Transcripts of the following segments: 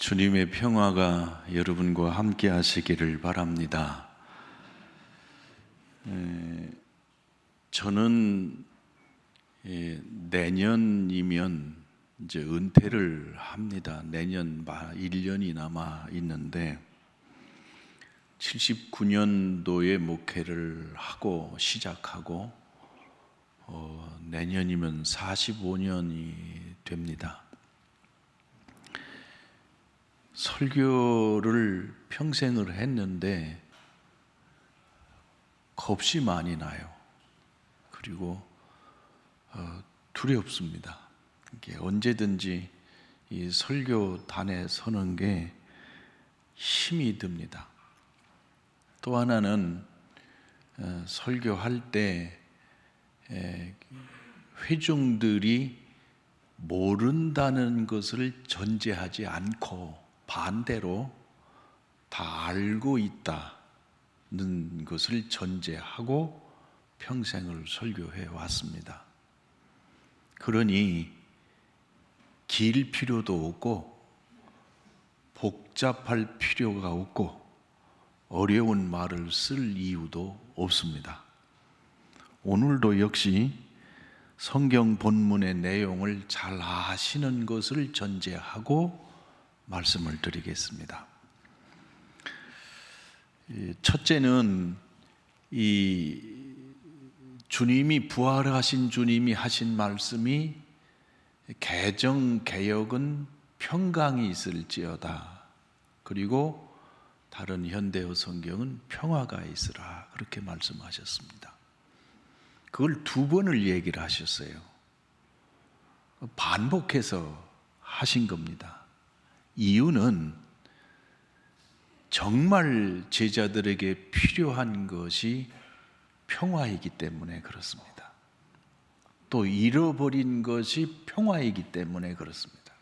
주님의 평화가 여러분과 함께 하시기를 바랍니다. 저는 내년이면 이제 은퇴를 합니다. 내년 1년이 남아 있는데 79년도에 목회를 하고 시작하고 내년이면 45년이 됩니다. 설교를 평생을 했는데 겁이 많이 나요. 그리고 두렵습니다. 언제든지 이 설교단에 서는 게 힘이 듭니다. 또 하나는 설교할 때 회중들이 모른다는 것을 전제하지 않고 반대로 다 알고 있다는 것을 전제하고 평생을 설교해 왔습니다. 그러니 길 필요도 없고 복잡할 필요가 없고 어려운 말을 쓸 이유도 없습니다. 오늘도 역시 성경 본문의 내용을 잘 아시는 것을 전제하고 말씀을 드리겠습니다. 첫째는 이 주님이 부활하신 주님이 하신 말씀이 개정 개혁은 평강이 있을지어다. 그리고 다른 현대어 성경은 평화가 있으라. 그렇게 말씀하셨습니다. 그걸 2번을 얘기를 하셨어요. 반복해서 하신 겁니다. 이유는 정말 제자들에게 필요한 것이 평화이기 때문에 그렇습니다. 또 잃어버린 것이 평화이기 때문에 그렇습니다.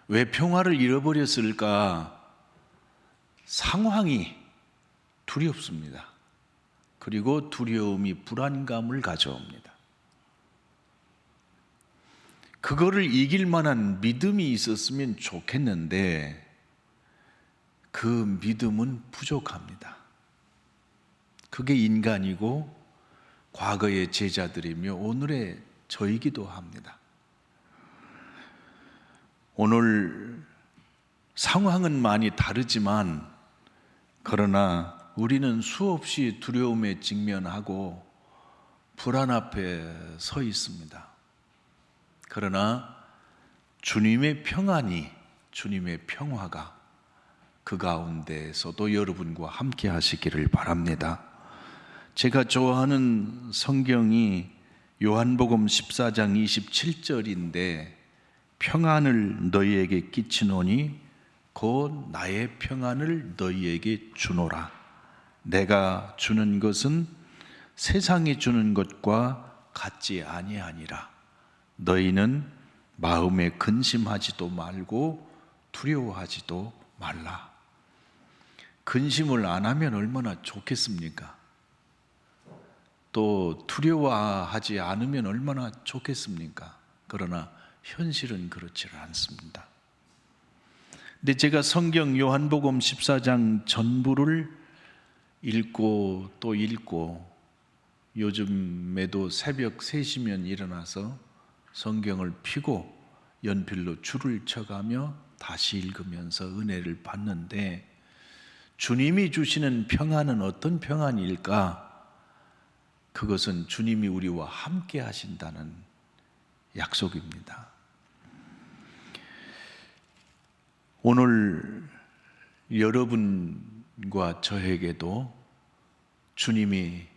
왜 평화를 잃어버렸을까? 상황이 두렵습니다. 그리고 두려움이 불안감을 가져옵니다. 그거를 이길 만한 믿음이 있었으면 좋겠는데 그 믿음은 부족합니다. 그게 인간이고 과거의 제자들이며 오늘의 저이기도 합니다. 오늘 상황은 많이 다르지만 그러나 우리는 수없이 두려움에 직면하고 불안 앞에 서 있습니다. 그러나 주님의 평안이, 주님의 평화가 그 가운데에서도 여러분과 함께 하시기를 바랍니다. 제가 좋아하는 성경이 요한복음 14장 27절인데 평안을 너희에게 끼치노니 곧 나의 평안을 너희에게 주노라. 내가 주는 것은 세상이 주는 것과 같지 아니하니라. 너희는 마음에 근심하지도 말고 두려워하지도 말라. 근심을 안 하면 얼마나 좋겠습니까? 또 두려워하지 않으면 얼마나 좋겠습니까? 그러나 현실은 그렇지 않습니다. 근데 제가 성경 요한복음 14장 전부를 읽고 또 읽고 요즘에도 새벽 3시면 일어나서 성경을 펴고 연필로 줄을 쳐가며 다시 읽으면서 은혜를 받는데 주님이 주시는 평안은 어떤 평안일까? 그것은 주님이 우리와 함께 하신다는 약속입니다. 오늘 여러분과 저에게도 주님이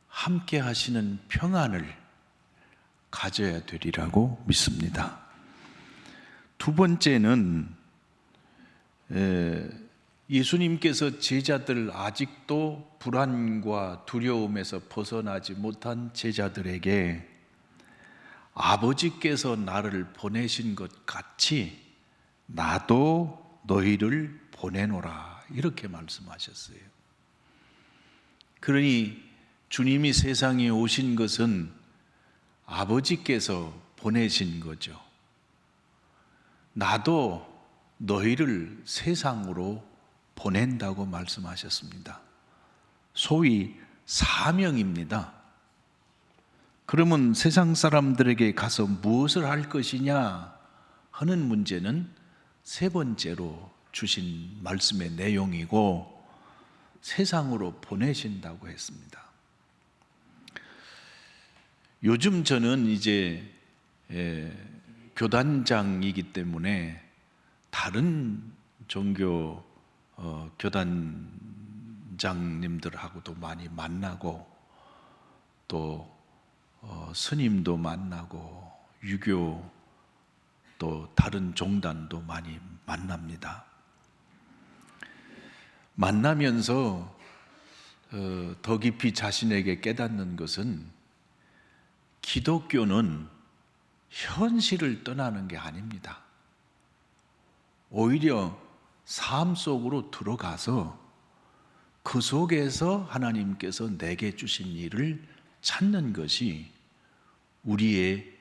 함께 하시는 평안을 가져야 되리라고 믿습니다. 2번째는 예수님께서 제자들 아직도 불안과 두려움에서 벗어나지 못한 제자들에게 아버지께서 나를 보내신 것 같이 나도 너희를 보내노라 이렇게 말씀하셨어요. 그러니 주님이 세상에 오신 것은 아버지께서 보내신 거죠. 나도 너희를 세상으로 보낸다고 말씀하셨습니다. 소위 사명입니다. 그러면 세상 사람들에게 가서 무엇을 할 것이냐 하는 문제는 세 번째로 주신 말씀의 내용이고, 세상으로 보내신다고 했습니다. 요즘 저는 이제 교단장이기 때문에 다른 종교 교단장님들하고도 많이 만나고, 또 스님도 만나고, 유교 또 다른 종단도 많이 만납니다. 만나면서 더 깊이 자신에게 깨닫는 것은, 기독교는 현실을 떠나는 게 아닙니다. 오히려 삶 속으로 들어가서 그 속에서 하나님께서 내게 주신 일을 찾는 것이 우리의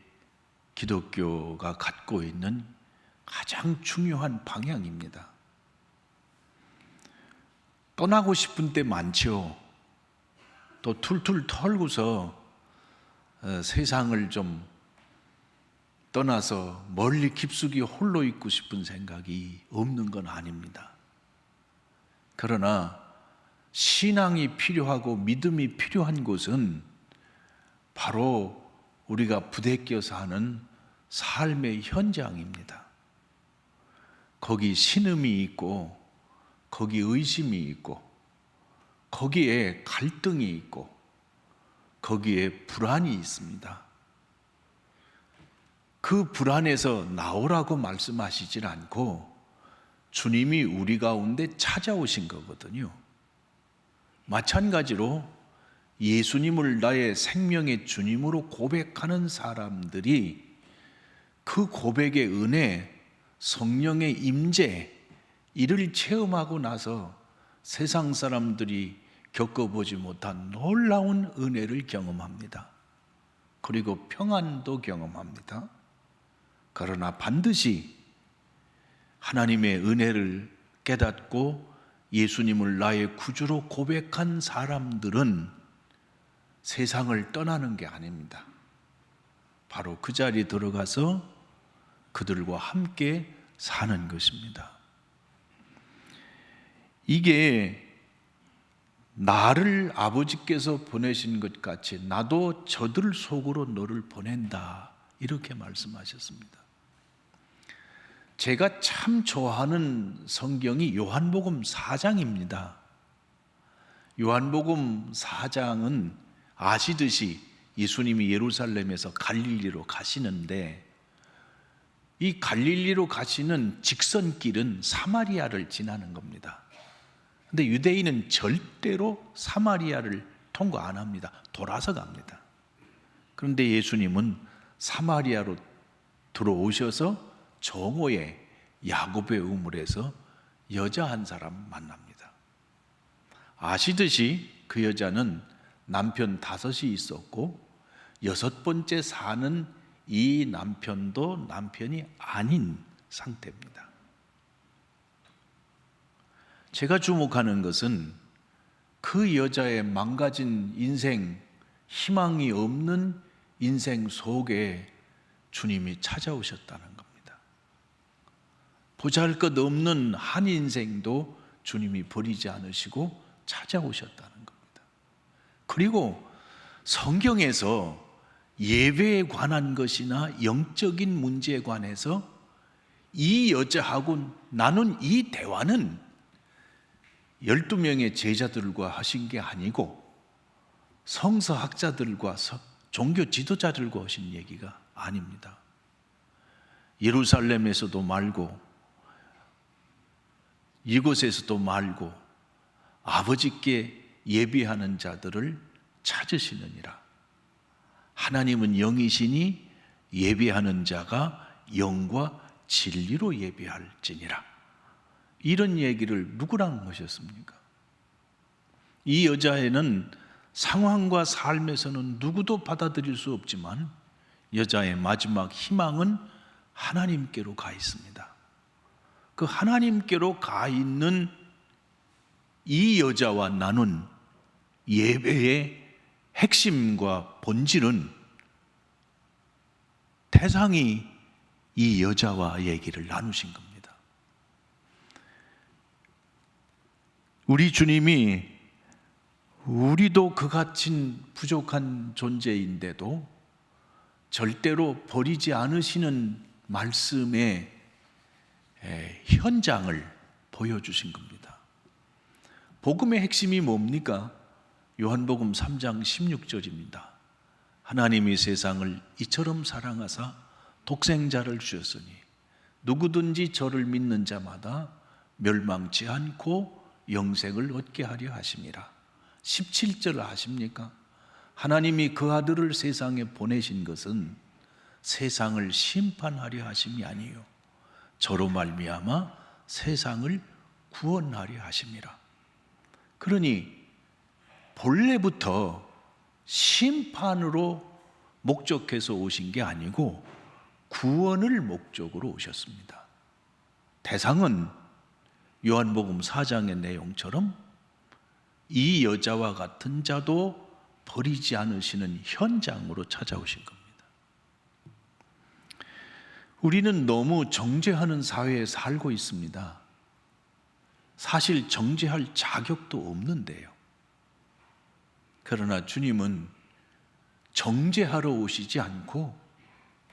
기독교가 갖고 있는 가장 중요한 방향입니다. 떠나고 싶은 때 많죠. 또 툴툴 털고서 세상을 좀 떠나서 멀리 깊숙이 홀로 있고 싶은 생각이 없는 건 아닙니다. 그러나 신앙이 필요하고 믿음이 필요한 곳은 바로 우리가 부대껴서 하는 삶의 현장입니다. 거기 신음이 있고, 거기 의심이 있고, 거기에 갈등이 있고, 거기에 불안이 있습니다. 그 불안에서 나오라고 말씀하시질 않고 주님이 우리 가운데 찾아오신 거거든요. 마찬가지로 예수님을 나의 생명의 주님으로 고백하는 사람들이 그 고백의 은혜, 성령의 임재, 이를 체험하고 나서 세상 사람들이 겪어보지 못한 놀라운 은혜를 경험합니다. 그리고 평안도 경험합니다. 그러나 반드시 하나님의 은혜를 깨닫고 예수님을 나의 구주로 고백한 사람들은 세상을 떠나는 게 아닙니다. 바로 그 자리에 들어가서 그들과 함께 사는 것입니다. 이게 나를 아버지께서 보내신 것 같이 나도 저들 속으로 너를 보낸다, 이렇게 말씀하셨습니다. 제가 참 좋아하는 성경이 요한복음 4장입니다. 요한복음 4장은 아시듯이 예수님이 예루살렘에서 갈릴리로 가시는데, 이 갈릴리로 가시는 직선길은 사마리아를 지나는 겁니다. 근데 유대인은 절대로 사마리아를 통과 안 합니다. 돌아서 갑니다. 그런데 예수님은 사마리아로 들어오셔서 정오에 야곱의 우물에서 여자 한 사람 만납니다. 아시듯이 그 여자는 남편 5이 있었고 6번째 사는 이 남편도 남편이 아닌 상태입니다. 제가 주목하는 것은 그 여자의 망가진 인생, 희망이 없는 인생 속에 주님이 찾아오셨다는 겁니다. 보잘것없는 한 인생도 주님이 버리지 않으시고 찾아오셨다는 겁니다. 그리고 성경에서 예배에 관한 것이나 영적인 문제에 관해서 이 여자하고 나눈 이 대화는 12명의 제자들과 하신 게 아니고 성서학자들과 종교 지도자들과 하신 얘기가 아닙니다. 예루살렘에서도 말고 이곳에서도 말고 아버지께 예비하는 자들을 찾으시느니라. 하나님은 영이시니 예비하는 자가 영과 진리로 예비할지니라. 이런 얘기를 누구랑 하셨습니까? 이 여자애는 상황과 삶에서는 누구도 받아들일 수 없지만 여자의 마지막 희망은 하나님께로 가 있습니다. 그 하나님께로 가 있는 이 여자와 나눈 예배의 핵심과 본질은 대상이 이 여자와 얘기를 나누신 겁니다. 우리 주님이 우리도 그같이 부족한 존재인데도 절대로 버리지 않으시는 말씀의 현장을 보여주신 겁니다. 복음의 핵심이 뭡니까? 요한복음 3장 16절입니다. 하나님이 세상을 이처럼 사랑하사 독생자를 주셨으니 누구든지 저를 믿는 자마다 멸망치 않고 영생을 얻게 하려 하심이라. 17절 아십니까? 하나님이 그 아들을 세상에 보내신 것은 세상을 심판하려 하심이 아니요 저로 말미암아 세상을 구원하려 하심이라. 그러니 본래부터 심판으로 목적해서 오신 게 아니고 구원을 목적으로 오셨습니다. 대상은 요한복음 4장의 내용처럼 이 여자와 같은 자도 버리지 않으시는 현장으로 찾아오신 겁니다. 우리는 너무 정죄하는 사회에 살고 있습니다. 사실 정죄할 자격도 없는데요. 그러나 주님은 정죄하러 오시지 않고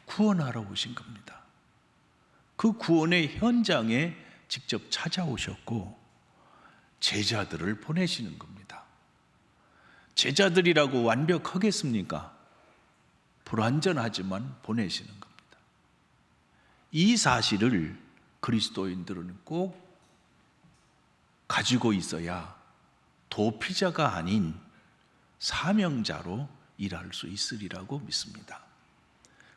구원하러 오신 겁니다. 그 구원의 현장에 직접 찾아오셨고 제자들을 보내시는 겁니다. 제자들이라고 완벽하겠습니까? 불완전하지만 보내시는 겁니다. 이 사실을 그리스도인들은 꼭 가지고 있어야 도피자가 아닌 사명자로 일할 수 있으리라고 믿습니다.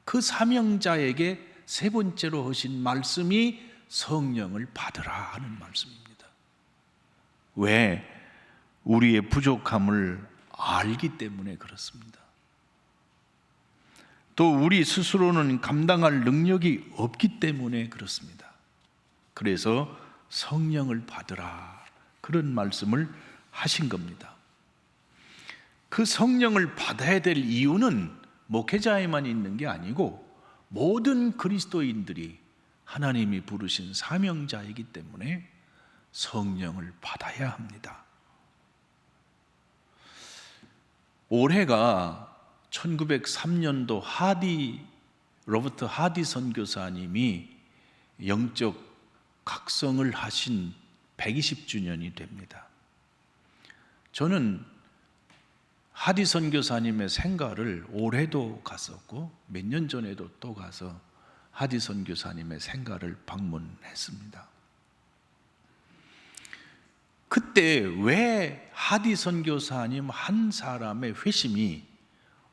그 사명자에게 세 번째로 하신 말씀이 성령을 받으라 하는 말씀입니다. 왜? 우리의 부족함을 알기 때문에 그렇습니다. 또 우리 스스로는 감당할 능력이 없기 때문에 그렇습니다. 그래서 성령을 받으라 그런 말씀을 하신 겁니다. 그 성령을 받아야 될 이유는 목회자에만 있는 게 아니고 모든 그리스도인들이 하나님이 부르신 사명자이기 때문에 성령을 받아야 합니다. 올해가 1903년도 로버트 하디 선교사님이 영적 각성을 하신 120주년이 됩니다. 저는 하디 선교사님의 생가를 올해도 갔었고 몇 년 전에도 또 가서 하디 선교사님의 생가를 방문했습니다. 그때 왜 하디 선교사님 한 사람의 회심이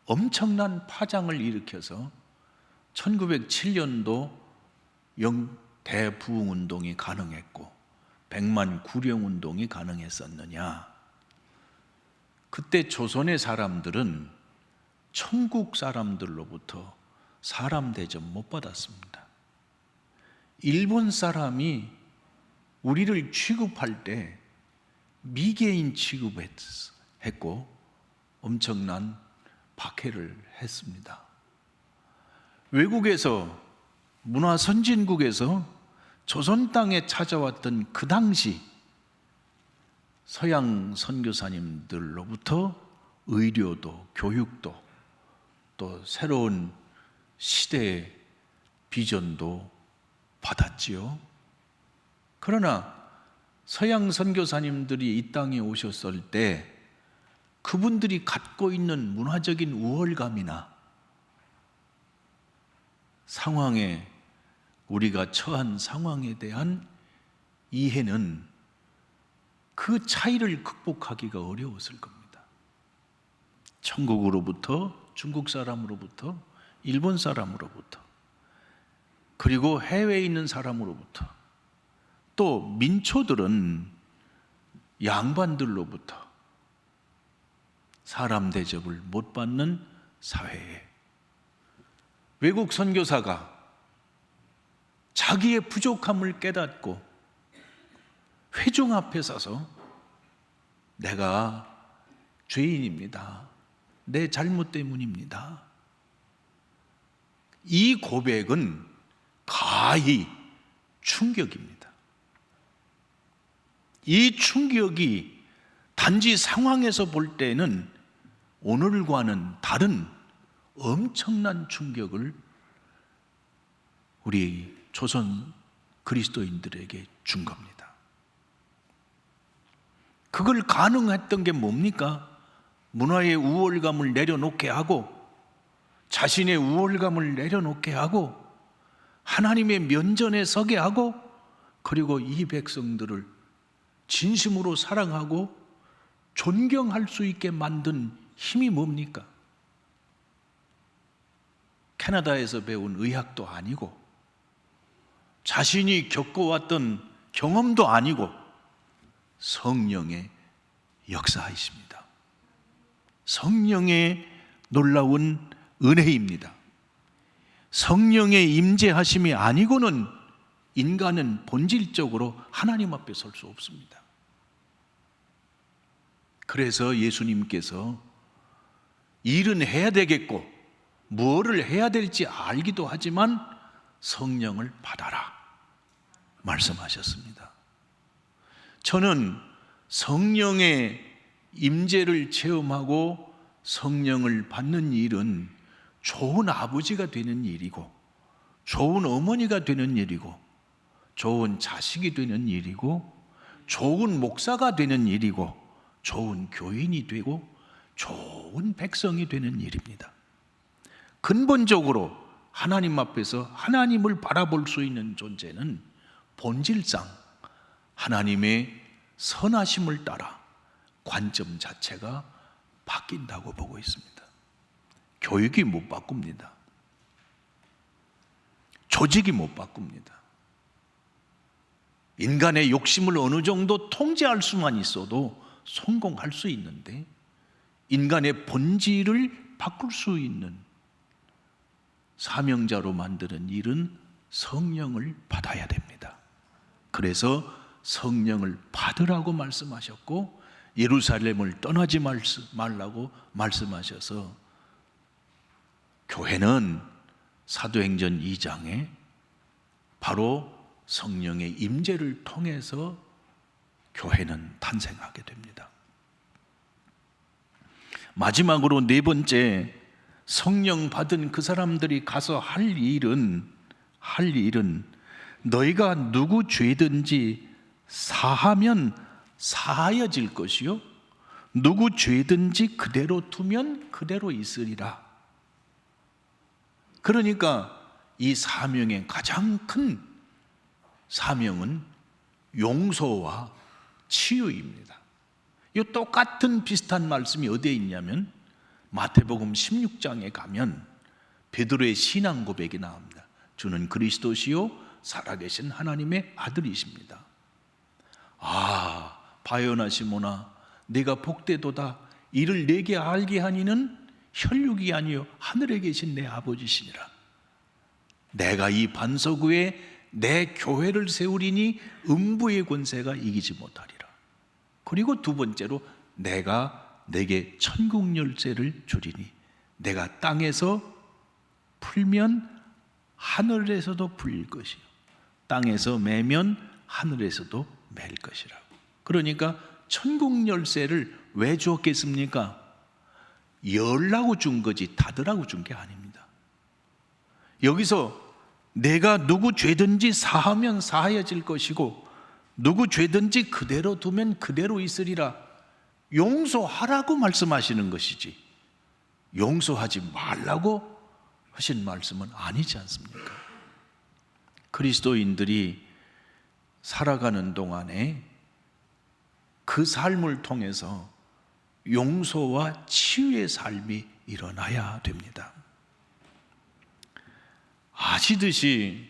엄청난 파장을 일으켜서 1907년도 대부흥운동이 가능했고 100만 구령운동이 가능했었느냐? 그때 조선의 사람들은 천국 사람들로부터 사람 대접 못 받았습니다. 일본 사람이 우리를 취급할 때 미개인 취급했고 엄청난 박해를 했습니다. 외국에서 문화 선진국에서 조선 땅에 찾아왔던 그 당시 서양 선교사님들로부터 의료도 교육도 또 새로운 시대의 비전도 받았지요. 그러나 서양 선교사님들이 이 땅에 오셨을 때 그분들이 갖고 있는 문화적인 우월감이나 상황에 우리가 처한 상황에 대한 이해는 그 차이를 극복하기가 어려웠을 겁니다. 천국으로부터, 중국 사람으로부터, 일본 사람으로부터, 그리고 해외에 있는 사람으로부터, 또 민초들은 양반들로부터 사람 대접을 못 받는 사회에 외국 선교사가 자기의 부족함을 깨닫고 회중 앞에 서서 내가 죄인입니다. 내 잘못 때문입니다. 이 고백은 가히 충격입니다. 이 충격이 단지 상황에서 볼 때는 오늘과는 다른 엄청난 충격을 우리 조선 그리스도인들에게 준 겁니다. 그걸 가능했던 게 뭡니까? 문화의 우월감을 내려놓게 하고, 자신의 우월감을 내려놓게 하고, 하나님의 면전에 서게 하고, 그리고 이 백성들을 진심으로 사랑하고 존경할 수 있게 만든 힘이 뭡니까? 캐나다에서 배운 의학도 아니고 자신이 겪어왔던 경험도 아니고 성령의 역사이십니다. 성령의 놀라운 은혜입니다. 성령의 임재하심이 아니고는 인간은 본질적으로 하나님 앞에 설 수 없습니다. 그래서 예수님께서 일은 해야 되겠고 무엇을 해야 될지 알기도 하지만 성령을 받아라 말씀하셨습니다. 저는 성령의 임재를 체험하고 성령을 받는 일은 좋은 아버지가 되는 일이고, 좋은 어머니가 되는 일이고, 좋은 자식이 되는 일이고, 좋은 목사가 되는 일이고, 좋은 교인이 되고, 좋은 백성이 되는 일입니다. 근본적으로 하나님 앞에서 하나님을 바라볼 수 있는 존재는 본질상 하나님의 선하심을 따라 관점 자체가 바뀐다고 보고 있습니다. 교육이 못 바꿉니다. 조직이 못 바꿉니다. 인간의 욕심을 어느 정도 통제할 수만 있어도 성공할 수 있는데, 인간의 본질을 바꿀 수 있는 사명자로 만드는 일은 성령을 받아야 됩니다. 그래서 성령을 받으라고 말씀하셨고, 예루살렘을 떠나지 말라고 말씀하셔서, 교회는 사도행전 2장에 바로 성령의 임재를 통해서 교회는 탄생하게 됩니다. 마지막으로 네 번째, 성령 받은 그 사람들이 가서 할 일은 너희가 누구 죄든지 사하면 사하여질 것이요 누구 죄든지 그대로 두면 그대로 있으리라. 그러니까 이 사명의 가장 큰 사명은 용서와 치유입니다. 이 똑같은 비슷한 말씀이 어디에 있냐면 마태복음 16장에 가면 베드로의 신앙 고백이 나옵니다. 주는 그리스도시요 살아계신 하나님의 아들이십니다. 아, 바요나 시몬아, 네가 복되도다. 이를 내게 알게 하니는 혈육이 아니요 하늘에 계신 내 아버지시니라. 내가 이 반석 위에 내 교회를 세우리니 음부의 권세가 이기지 못하리라. 그리고 두 번째로, 내가 내게 천국 열쇠를 주리니 내가 땅에서 풀면 하늘에서도 풀릴 것이요 땅에서 매면 하늘에서도 맬 것이라고. 그러니까 천국 열쇠를 왜 주었겠습니까? 열라고 준 거지 닫으라고 준 게 아닙니다. 여기서 내가 누구 죄든지 사하면 사하여질 것이고 누구 죄든지 그대로 두면 그대로 있으리라. 용서하라고 말씀하시는 것이지 용서하지 말라고 하신 말씀은 아니지 않습니까? 그리스도인들이 살아가는 동안에 그 삶을 통해서 용서와 치유의 삶이 일어나야 됩니다. 아시듯이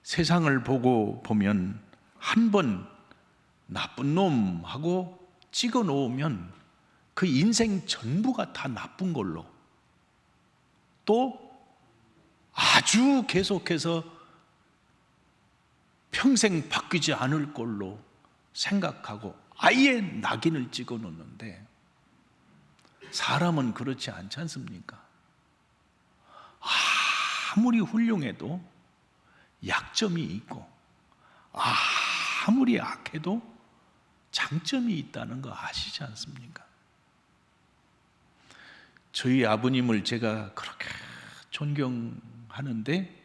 세상을 보고 보면 한 번 나쁜 놈 하고 찍어 놓으면 그 인생 전부가 다 나쁜 걸로, 또 아주 계속해서 평생 바뀌지 않을 걸로 생각하고 아예 낙인을 찍어 놓는데, 사람은 그렇지 않지 않습니까? 아무리 훌륭해도 약점이 있고, 아무리 악해도 장점이 있다는 거 아시지 않습니까? 저희 아버님을 제가 그렇게 존경하는데,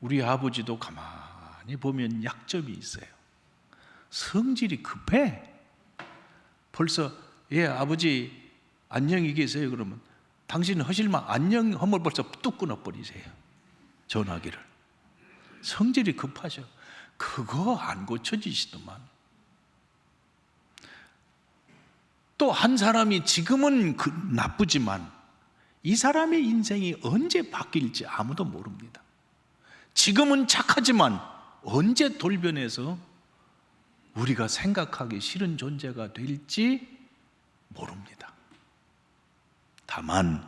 우리 아버지도 가만히 보면 약점이 있어요. 성질이 급해. 벌써 아버지 안녕히 계세요 그러면 당신 허실만 안녕 하면 벌써 뚝 끊어버리세요, 전화기를. 성질이 급하셔. 그거 안 고쳐지시더만. 또 한 사람이 지금은 나쁘지만 이 사람의 인생이 언제 바뀔지 아무도 모릅니다. 지금은 착하지만 언제 돌변해서 우리가 생각하기 싫은 존재가 될지 모릅니다. 다만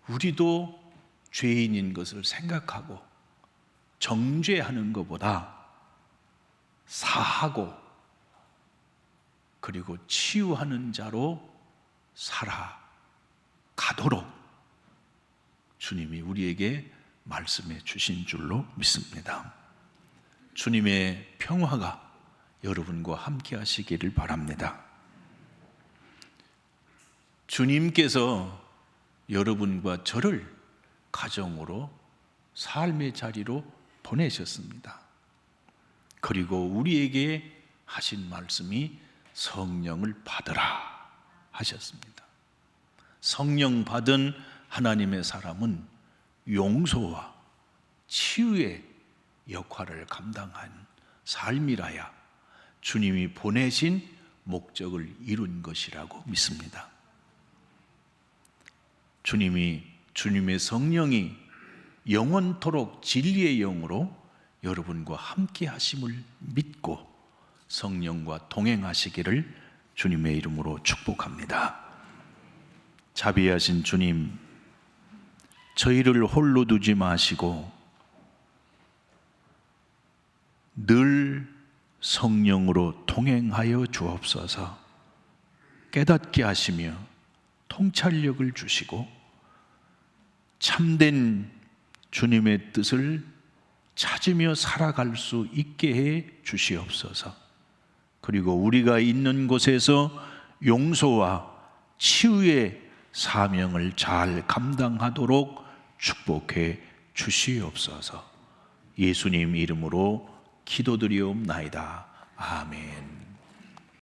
우리도 죄인인 것을 생각하고 정죄하는 것보다 사하고 그리고 치유하는 자로 살아가도록 주님이 우리에게 말씀해 주신 줄로 믿습니다. 주님의 평화가 여러분과 함께 하시기를 바랍니다. 주님께서 여러분과 저를 가정으로 삶의 자리로 보내셨습니다. 그리고 우리에게 하신 말씀이 성령을 받으라 하셨습니다. 성령 받은 하나님의 사람은 용서와 치유의 역할을 감당한 삶이라야 주님이 보내신 목적을 이룬 것이라고 믿습니다. 주님의 성령이 영원토록 진리의 영으로 여러분과 함께 하심을 믿고 성령과 동행하시기를 주님의 이름으로 축복합니다. 자비하신 주님, 저희를 홀로 두지 마시고 늘 성령으로 동행하여 주옵소서. 깨닫게 하시며 통찰력을 주시고 참된 주님의 뜻을 찾으며 살아갈 수 있게 해 주시옵소서. 그리고 우리가 있는 곳에서 용서와 치유의 사명을 잘 감당하도록 축복해 주시옵소서. 예수님 이름으로 기도드리옵나이다. 아멘.